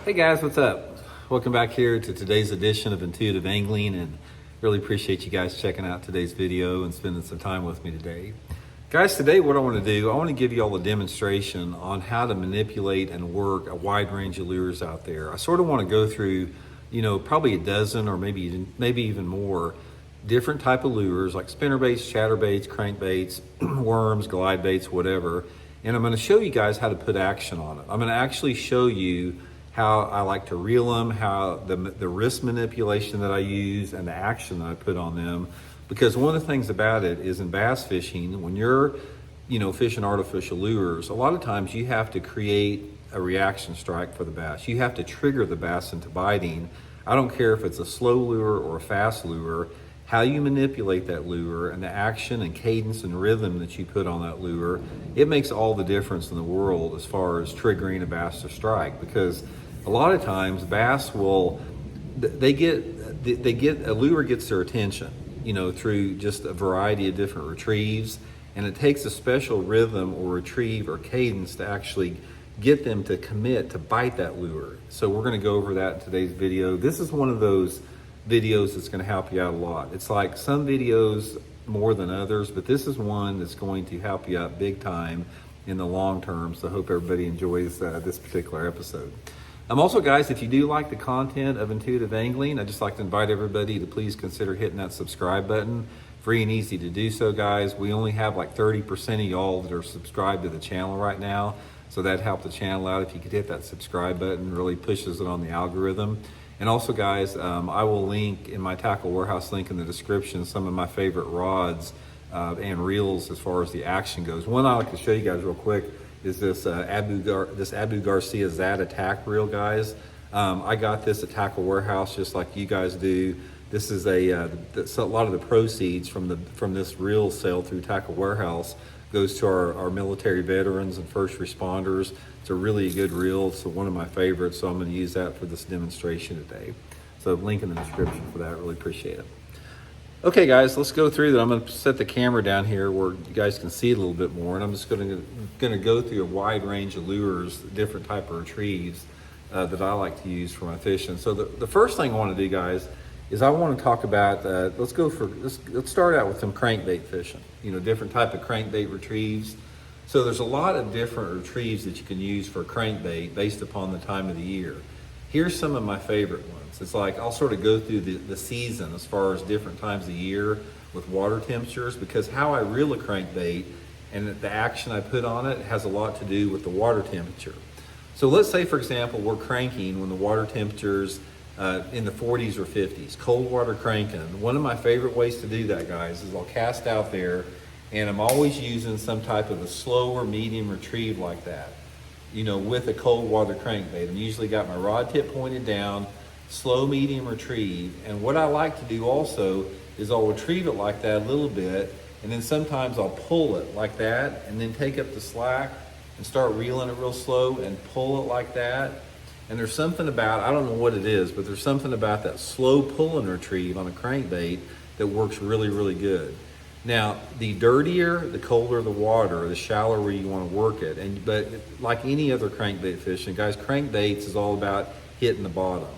Hey guys, what's up? Welcome back here to today's edition of Intuitive Angling, and really appreciate you guys checking out today's video and spending some time with me today. Guys, today what I want to do, I want to give you all a demonstration on how to manipulate and work a wide range of lures out there. I sort of want to go through, probably a dozen or maybe even more different type of lures like spinnerbaits, chatterbaits, crankbaits, worms, glide baits, whatever. And I'm going to show you guys how to put action on it. I'm going to actually show you how I like to reel them, how the wrist manipulation that I use and the action that I put on them. Because one of the things about it is in bass fishing, when you're, fishing artificial lures, a lot of times you have to create a reaction strike for the bass. You have to trigger the bass into biting. I don't care if it's a slow lure or a fast lure, how you manipulate that lure and the action and cadence and rhythm that you put on that lure, it makes all the difference in the world as far as triggering a bass to strike. Because a lot of times bass will, a lure gets their attention, through just a variety of different retrieves, and it takes a special rhythm or retrieve or cadence to actually get them to commit to bite that lure. So we're going to go over that in today's video. This is one of those videos that's going to help you out a lot. It's like some videos more than others, but this is one that's going to help you out big time in the long term. So I hope everybody enjoys this particular episode. Also, guys, if you do like the content of Intuitive Angling, I'd just like to invite everybody to please consider hitting that subscribe button. Free and easy to do so, guys. We only have like 30% of y'all that are subscribed to the channel right now, so that'd help the channel out if you could hit that subscribe button. Really pushes it on the algorithm. And also, guys, I will link in my Tackle Warehouse link in the description some of my favorite rods and reels as far as the action goes. One I like to show you guys real quick is this Abu Garcia Zad Attack reel, guys. I got this at Tackle Warehouse just like you guys do. This is a lot of the proceeds from this reel sale through Tackle Warehouse goes to our military veterans and first responders. It's a really good reel. It's one of my favorites, so I'm going to use that for this demonstration today. So link in the description for that. Really appreciate it. Okay, guys, let's go through that. I'm going to set the camera down here where you guys can see it a little bit more, and I'm just going to go through a wide range of lures, different type of retrieves that I like to use for my fishing. So the first thing I want to do, guys, is I want to talk about, let's start out with some crankbait fishing, different type of crankbait retrieves. So there's a lot of different retrieves that you can use for crankbait based upon the time of the year. Here's some of my favorite ones. It's like I'll sort of go through the season as far as different times of year with water temperatures, because how I reel a crankbait and the action I put on it has a lot to do with the water temperature. So let's say, for example, we're cranking when the water temperature's in the 40s or 50s, cold water cranking. One of my favorite ways to do that, guys, is I'll cast out there, and I'm always using some type of a slower medium retrieve like that, with a cold water crankbait. I'm usually got my rod tip pointed down, slow medium retrieve. And what I like to do also is I'll retrieve it like that a little bit, and then sometimes I'll pull it like that and then take up the slack and start reeling it real slow and pull it like that. And there's something about, I don't know what it is, but there's something about that slow pull and retrieve on a crankbait that works really, really good. Now, the dirtier, the colder the water, the shallower you want to work it. But like any other crankbait fishing, guys, crankbaits is all about hitting the bottom.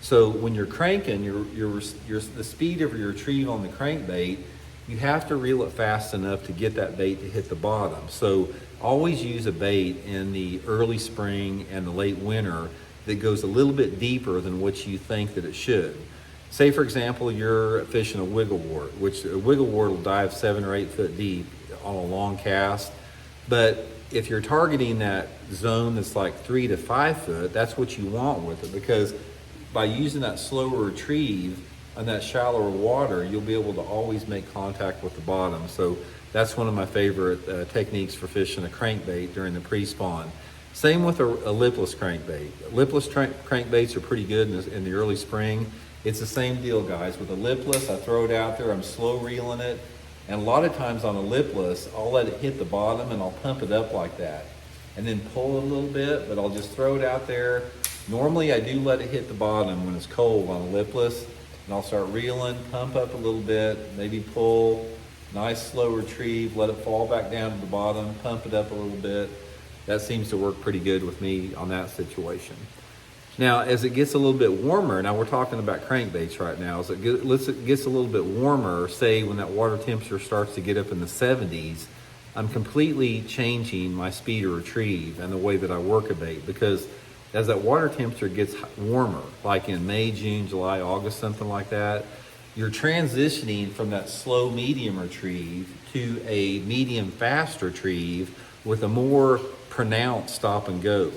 So when you're cranking, the speed of your retrieve on the crankbait, you have to reel it fast enough to get that bait to hit the bottom. So always use a bait in the early spring and the late winter that goes a little bit deeper than what you think that it should. Say, for example, you're fishing a wiggle wart, which a wiggle wart will dive 7 or 8 foot deep on a long cast. But if you're targeting that zone that's like 3 to 5 foot, that's what you want with it, because by using that slower retrieve on that shallower water, you'll be able to always make contact with the bottom. So that's one of my favorite techniques for fishing a crankbait during the pre-spawn. Same with a lipless crankbait. Lipless crankbaits are pretty good in the early spring. It's the same deal, guys. With a lipless, I throw it out there, I'm slow reeling it, and a lot of times on a lipless, I'll let it hit the bottom and I'll pump it up like that, and then pull it a little bit, but I'll just throw it out there. Normally, I do let it hit the bottom when it's cold on a lipless, and I'll start reeling, pump up a little bit, maybe pull, nice slow retrieve, let it fall back down to the bottom, pump it up a little bit. That seems to work pretty good with me on that situation. Now, as it gets a little bit warmer, now we're talking about crankbaits right now, as it gets a little bit warmer, say when that water temperature starts to get up in the 70s, I'm completely changing my speed of retrieve and the way that I work a bait, because as that water temperature gets warmer, like in May, June, July, August, something like that, you're transitioning from that slow medium retrieve to a medium fast retrieve with a more pronounced stop and go.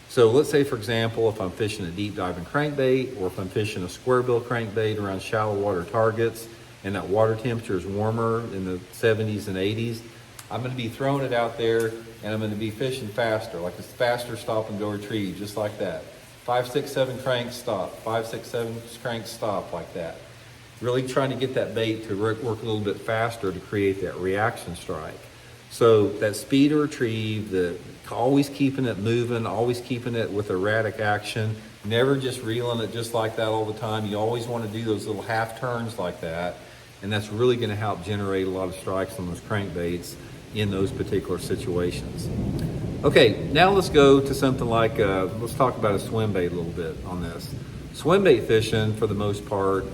So let's say, for example, if I'm fishing a deep diving crankbait, or if I'm fishing a square bill crankbait around shallow water targets and that water temperature is warmer in the 70s and 80s, I'm going to be throwing it out there and I'm going to be fishing faster, like a faster stop and go retrieve, just like that. 5, 6, 7 cranks, stop. 5, 6, 7 cranks, stop, like that. Really trying to get that bait to work a little bit faster to create that reaction strike. So that speed of retrieve, always keeping it moving, always keeping it with erratic action, never just reeling it just like that all the time. You always want to do those little half turns like that, and that's really going to help generate a lot of strikes on those crankbaits in those particular situations. Okay, now let's go to something like, let's talk about a swim bait a little bit on this. Swim bait fishing, for the most part,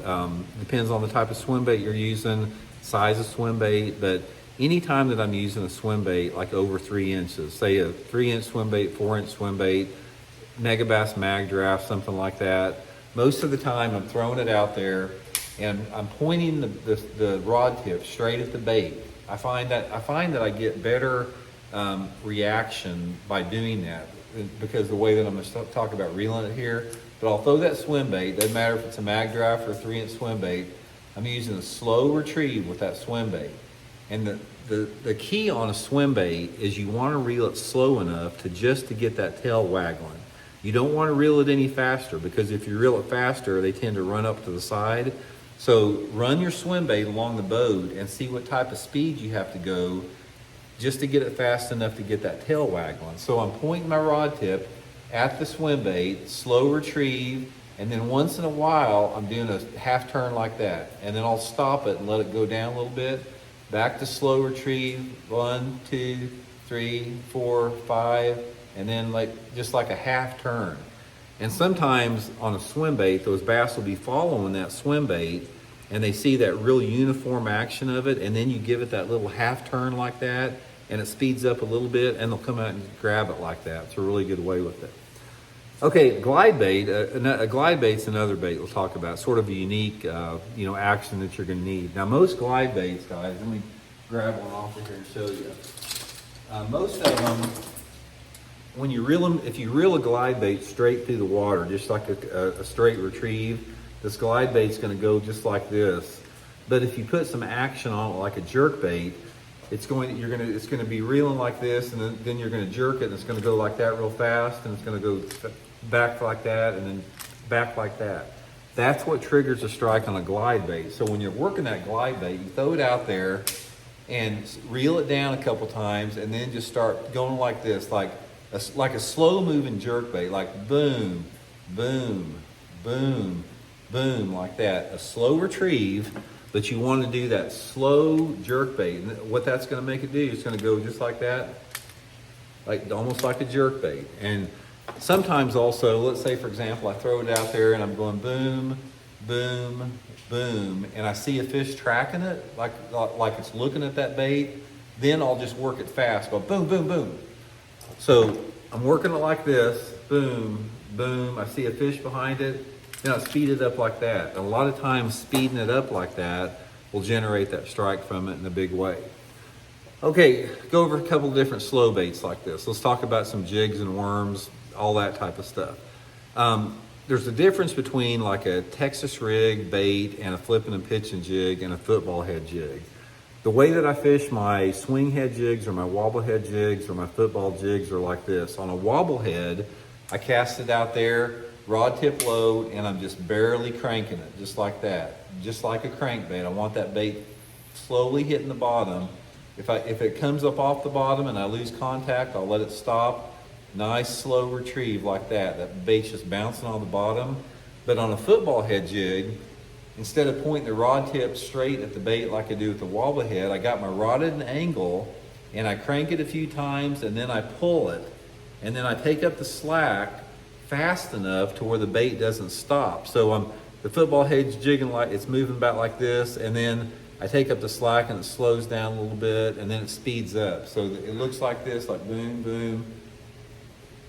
depends on the type of swim bait you're using, size of swim bait, but anytime that I'm using a swim bait like over 3 inches, say a 3-inch swim bait, 4-inch swim bait, Megabass mag draft, something like that, most of the time I'm throwing it out there and I'm pointing the rod tip straight at the bait. I find that I get better reaction by doing that, because the way that I'm going to talk about reeling it here. But I'll throw that swim bait, doesn't matter if it's a mag draft or a 3-inch swim bait, I'm using a slow retrieve with that swim bait. And the key on a swim bait is you want to reel it slow enough to get that tail waggling. You don't want to reel it any faster, because if you reel it faster, they tend to run up to the side. So run your swim bait along the boat and see what type of speed you have to go just to get it fast enough to get that tail waggling. So I'm pointing my rod tip at the swim bait, slow retrieve, and then once in a while I'm doing a half turn like that, and then I'll stop it and let it go down a little bit. Back to slow retrieve, 1, 2, 3, 4, 5, and then just like a half turn. And sometimes on a swim bait, those bass will be following that swim bait and they see that real uniform action of it, and then you give it that little half turn like that and it speeds up a little bit and they'll come out and grab it like that. It's a really good way with it. Okay, glide bait. A glide bait's another bait we'll talk about. Sort of a unique, action that you're going to need. Now, most glide baits, guys, let me grab one off of here and show you. Most of them, when you reel them, if you reel a glide bait straight through the water, just like a straight retrieve, this glide bait's going to go just like this. But if you put some action on it, like a jerk bait, it's going to be reeling like this, and then you're going to jerk it, and it's going to go like that real fast, and it's going to go back like that, and then back like that. That's what triggers a strike on a glide bait. So when you're working that glide bait, you throw it out there and reel it down a couple times, and then just start going like this, like a slow moving jerk bait, like boom, boom, boom, boom, like that. A slow retrieve, but you want to do that slow jerk bait. And what that's going to make it do, it's going to go just like that, like almost like a jerk bait. And sometimes also, let's say for example, I throw it out there and I'm going boom, boom, boom, and I see a fish tracking it, like it's looking at that bait, then I'll just work it fast, go boom, boom, boom. So I'm working it like this, boom, boom, I see a fish behind it, then I speed it up like that. And a lot of times speeding it up like that will generate that strike from it in a big way. Okay, go over a couple different slow baits like this. Let's talk about some jigs and worms, all that type of stuff. There's a difference between like a Texas rig bait and a flipping and pitching jig and a football head jig. The way that I fish my swing head jigs or my wobble head jigs or my football jigs are like this. On a wobble head, I cast it out there, rod tip low, and I'm just barely cranking it, just like that. Just like a crankbait. I want that bait slowly hitting the bottom. If it comes up off the bottom and I lose contact, I'll let it stop. Nice slow retrieve like that. That bait's just bouncing on the bottom. But on a football head jig, instead of pointing the rod tip straight at the bait like I do with the wobble head, I got my rod at an angle and I crank it a few times and then I pull it. And then I take up the slack, fast enough to where the bait doesn't stop. So the football head's jigging like, it's moving about like this, and then I take up the slack and it slows down a little bit, and then it speeds up. So it looks like this, like boom, boom,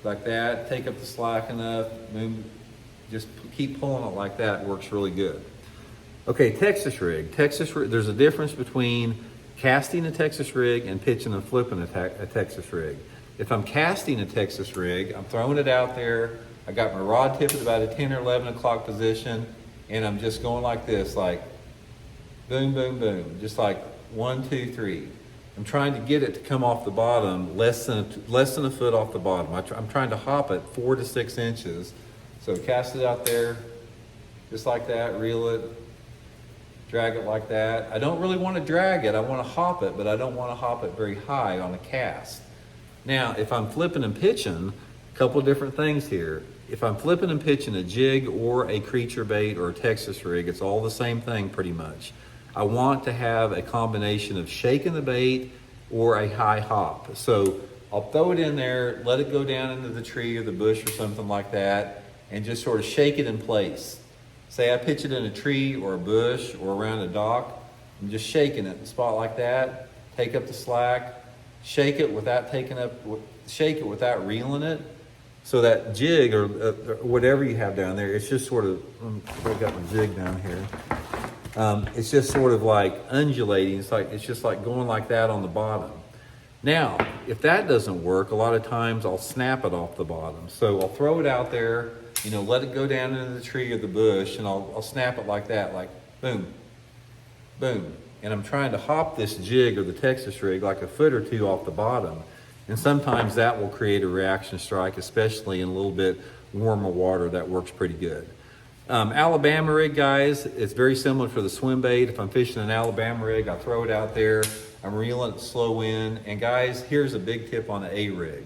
like that. Take up the slack enough, boom, just keep pulling it like that. It works really good. Okay, Texas rig. There's a difference between casting a Texas rig and pitching and flipping a Texas rig. If I'm casting a Texas rig, I'm throwing it out there. I got my rod tip at about a 10 or 11 o'clock position, and I'm just going like this, like boom, boom, boom, just like 1, 2, 3. I'm trying to get it to come off the bottom less than a foot off the bottom. I'm trying to hop it 4 to 6 inches. So cast it out there, just like that, reel it, drag it like that. I don't really want to drag it, I want to hop it, but I don't want to hop it very high on a cast. Now, if I'm flipping and pitching, a couple different things here. If I'm flipping and pitching a jig or a creature bait or a Texas rig, it's all the same thing pretty much. I want to have a combination of shaking the bait or a high hop. So I'll throw it in there, let it go down into the tree or the bush or something like that, and just sort of shake it in place. Say I pitch it in a tree or a bush or around a dock, I'm just shaking it in a spot like that, take up the slack, shake it without reeling it. So that jig or whatever you have down there, it's just sort of, I've got my jig down here. It's just sort of like undulating. It's just like going like that on the bottom. Now, if that doesn't work, a lot of times I'll snap it off the bottom. So I'll throw it out there, let it go down into the tree or the bush, and I'll snap it like that, like boom, boom. And I'm trying to hop this jig or the Texas rig like a foot or two off the bottom. And sometimes that will create a reaction strike, especially in a little bit warmer water. That works pretty good. Alabama rig, guys, it's very similar for the swim bait. If I'm fishing an Alabama rig, I throw it out there, I'm reeling it slow in. And guys, here's a big tip on the A rig.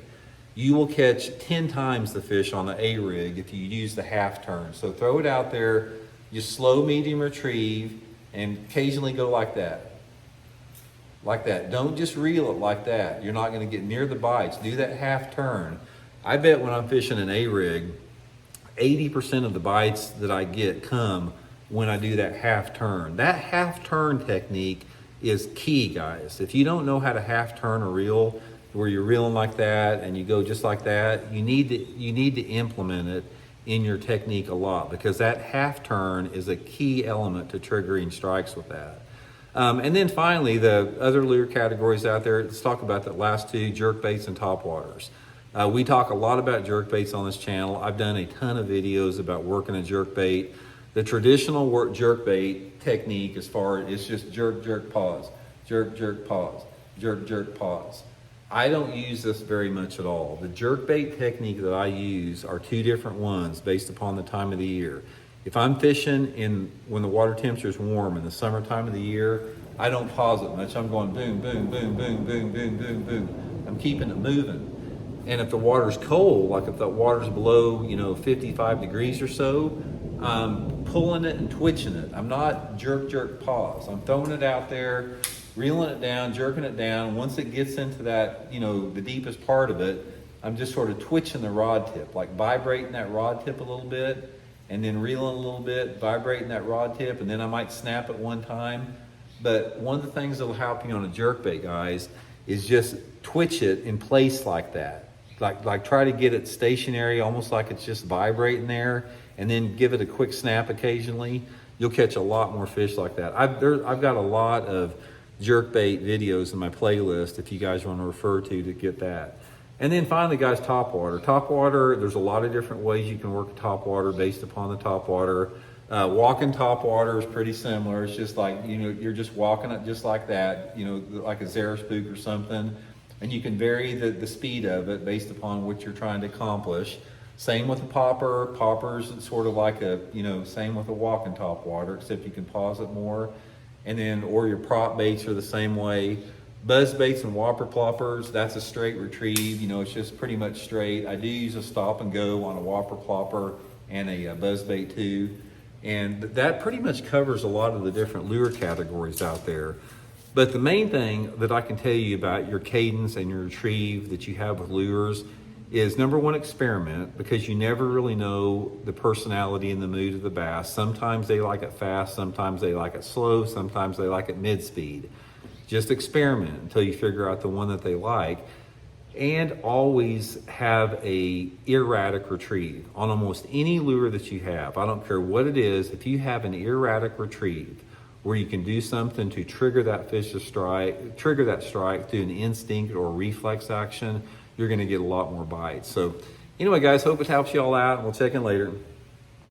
You will catch 10 times the fish on the A rig if you use the half turn. So throw it out there, just slow, medium retrieve, and occasionally go like that. Like that. Don't just reel it like that. You're not going to get near the bites. Do that half turn. I bet when I'm fishing an A rig, 80% of the bites that I get come when I do that half turn. That half turn technique is key, guys. If you don't know how to half turn a reel, where you're reeling like that and you go just like that, you need to implement it in your technique a lot, because that half turn is a key element to triggering strikes with that. And then finally, the other lure categories out there, let's talk about the last two, jerk baits and topwaters. We talk a lot about jerk baits on this channel. I've done a ton of videos about working a jerk bait. The traditional jerk bait technique, as far as it's just jerk, jerk, pause, jerk, jerk, pause, jerk, jerk, pause. I don't use this very much at all. The jerk bait technique that I use are two different ones based upon the time of the year. If I'm fishing when the water temperature is warm in the summertime of the year, I don't pause it much. I'm going boom, boom, boom, boom, boom, boom, boom, boom. I'm keeping it moving. And if the water's cold, like if the water's below, 55 degrees or so, I'm pulling it and twitching it. I'm not jerk, jerk, pause. I'm throwing it out there, reeling it down, jerking it down. Once it gets into that, the deepest part of it, I'm just sort of twitching the rod tip, like vibrating that rod tip a little bit, and then reeling a little bit, vibrating that rod tip, and then I might snap it one time. But one of the things that'll help you on a jerkbait, guys, is just twitch it in place like that. Like try to get it stationary, almost like it's just vibrating there, and then give it a quick snap occasionally. You'll catch a lot more fish like that. I've got a lot of jerkbait videos in my playlist if you guys want to refer to get that. And then finally, guys, topwater. Topwater, there's a lot of different ways you can work a topwater based upon the topwater. Walking topwater is pretty similar. It's just like, you're just walking it just like that, like a Zara spook or something. And you can vary the speed of it based upon what you're trying to accomplish. Same with a popper. Poppers, it's sort of like same with a walking topwater, except you can pause it more. And then, or your prop baits are the same way. Buzz baits and whopper ploppers, that's a straight retrieve. It's just pretty much straight. I do use a stop and go on a whopper plopper and a buzz bait too. And that pretty much covers a lot of the different lure categories out there. But the main thing that I can tell you about your cadence and your retrieve that you have with lures is number one, experiment, because you never really know the personality and the mood of the bass. Sometimes they like it fast, sometimes they like it slow, sometimes they like it mid-speed. Just experiment until you figure out the one that they like. And always have a erratic retrieve on almost any lure that you have. I don't care what it is, if you have an erratic retrieve where you can do something to trigger that fish to strike, trigger that strike through an instinct or reflex action, you're gonna get a lot more bites. So anyway, guys, hope it helps you all out, and we'll check in later.